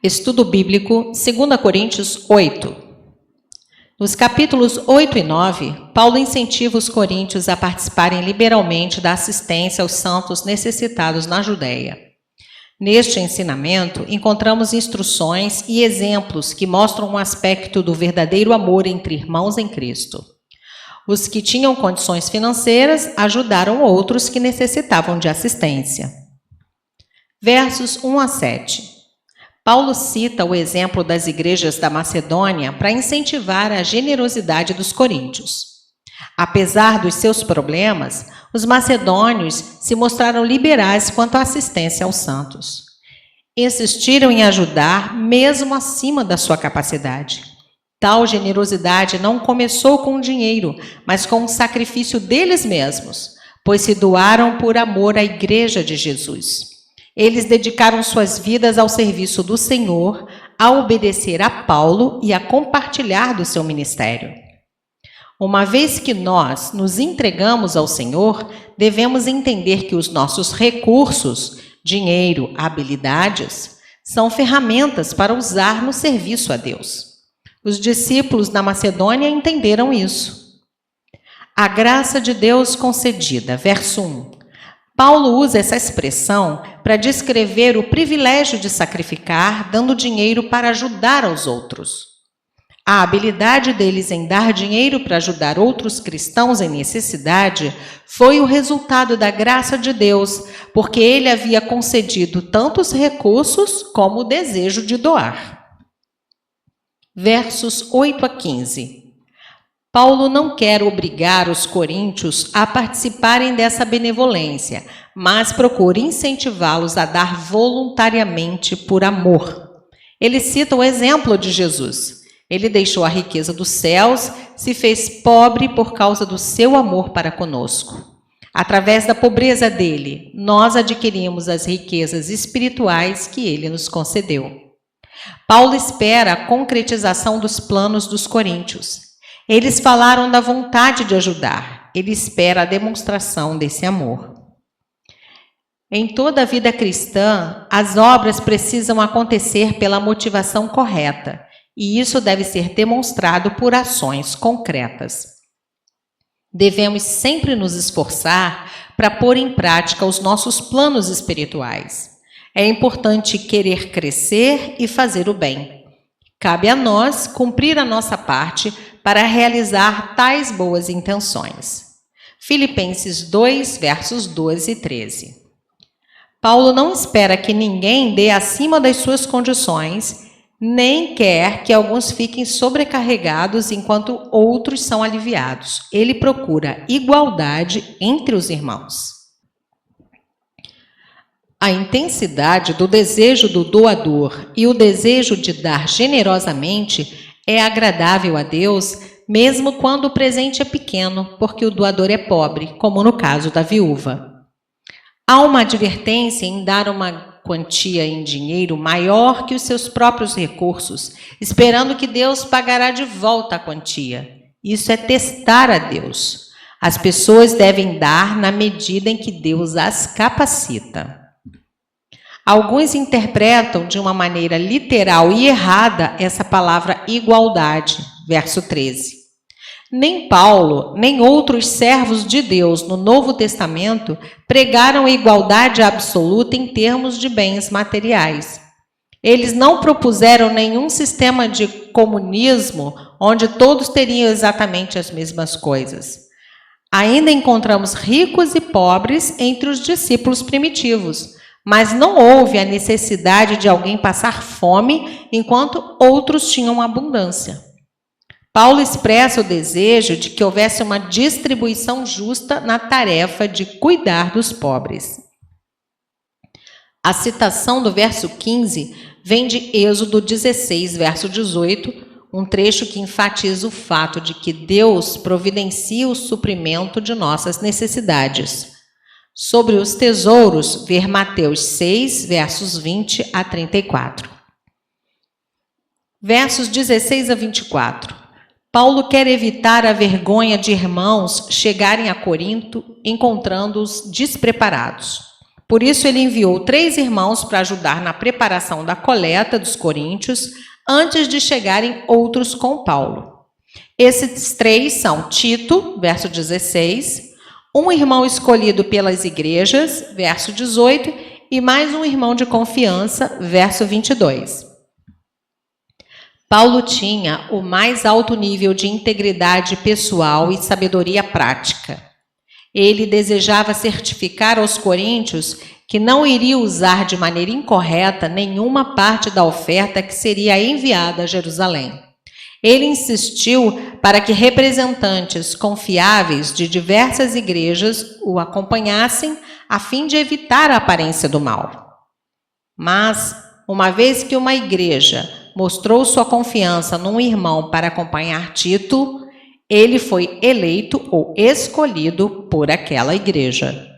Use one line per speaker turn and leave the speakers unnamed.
Estudo Bíblico, 2 Coríntios 8. Nos capítulos 8 e 9, Paulo incentiva os coríntios a participarem liberalmente da assistência aos santos necessitados na Judéia. Neste ensinamento, encontramos instruções e exemplos que mostram um aspecto do verdadeiro amor entre irmãos em Cristo. Os que tinham condições financeiras ajudaram outros que necessitavam de assistência. Versos 1 a 7. Paulo cita o exemplo das igrejas da Macedônia para incentivar a generosidade dos coríntios. Apesar dos seus problemas, os macedônios se mostraram liberais quanto à assistência aos santos. Insistiram em ajudar mesmo acima da sua capacidade. Tal generosidade não começou com dinheiro, mas com o sacrifício deles mesmos, pois se doaram por amor à igreja de Jesus. Eles dedicaram suas vidas ao serviço do Senhor, a obedecer a Paulo e a compartilhar do seu ministério. Uma vez que nós nos entregamos ao Senhor, devemos entender que os nossos recursos, dinheiro, habilidades, são ferramentas para usar no serviço a Deus. Os discípulos na Macedônia entenderam isso. A graça de Deus concedida, verso 1. Paulo usa essa expressão para descrever o privilégio de sacrificar, dando dinheiro para ajudar aos outros. A habilidade deles em dar dinheiro para ajudar outros cristãos em necessidade foi o resultado da graça de Deus, porque ele havia concedido tanto os recursos como o desejo de doar. Versos 8 a 15. Paulo não quer obrigar os coríntios a participarem dessa benevolência, mas procura incentivá-los a dar voluntariamente por amor. Ele cita o exemplo de Jesus. Ele deixou a riqueza dos céus, se fez pobre por causa do seu amor para conosco. Através da pobreza dele, nós adquirimos as riquezas espirituais que ele nos concedeu. Paulo espera a concretização dos planos dos coríntios. Eles falaram da vontade de ajudar. Ele espera a demonstração desse amor. Em toda a vida cristã, as obras precisam acontecer pela motivação correta, e isso deve ser demonstrado por ações concretas. Devemos sempre nos esforçar para pôr em prática os nossos planos espirituais. É importante querer crescer e fazer o bem. Cabe a nós cumprir a nossa parte para realizar tais boas intenções. Filipenses 2, versos 12 e 13. Paulo não espera que ninguém dê acima das suas condições, nem quer que alguns fiquem sobrecarregados enquanto outros são aliviados. Ele procura igualdade entre os irmãos. A intensidade do desejo do doador e o desejo de dar generosamente é agradável a Deus, mesmo quando o presente é pequeno, porque o doador é pobre, como no caso da viúva. Há uma advertência em dar uma quantia em dinheiro maior que os seus próprios recursos, esperando que Deus pagará de volta a quantia. Isso é testar a Deus. As pessoas devem dar na medida em que Deus as capacita. Alguns interpretam de uma maneira literal e errada essa palavra igualdade, verso 13. Nem Paulo, nem outros servos de Deus no Novo Testamento pregaram a igualdade absoluta em termos de bens materiais. Eles não propuseram nenhum sistema de comunismo onde todos teriam exatamente as mesmas coisas. Ainda encontramos ricos e pobres entre os discípulos primitivos, mas não houve a necessidade de alguém passar fome enquanto outros tinham abundância. Paulo expressa o desejo de que houvesse uma distribuição justa na tarefa de cuidar dos pobres. A citação do verso 15 vem de Êxodo 16, verso 18, um trecho que enfatiza o fato de que Deus providencia o suprimento de nossas necessidades. Sobre os tesouros, ver Mateus 6, versos 20 a 34. Versos 16 a 24. Paulo quer evitar a vergonha de irmãos chegarem a Corinto encontrando-os despreparados. Por isso, ele enviou 3 irmãos para ajudar na preparação da coleta dos coríntios, antes de chegarem outros com Paulo. Esses 3 são Tito, verso 16, um irmão escolhido pelas igrejas, verso 18, e mais um irmão de confiança, verso 22. Paulo tinha o mais alto nível de integridade pessoal e sabedoria prática. Ele desejava certificar aos coríntios que não iria usar de maneira incorreta nenhuma parte da oferta que seria enviada a Jerusalém. Ele insistiu para que representantes confiáveis de diversas igrejas o acompanhassem a fim de evitar a aparência do mal. Mas, uma vez que uma igreja mostrou sua confiança num irmão para acompanhar Tito, ele foi eleito ou escolhido por aquela igreja.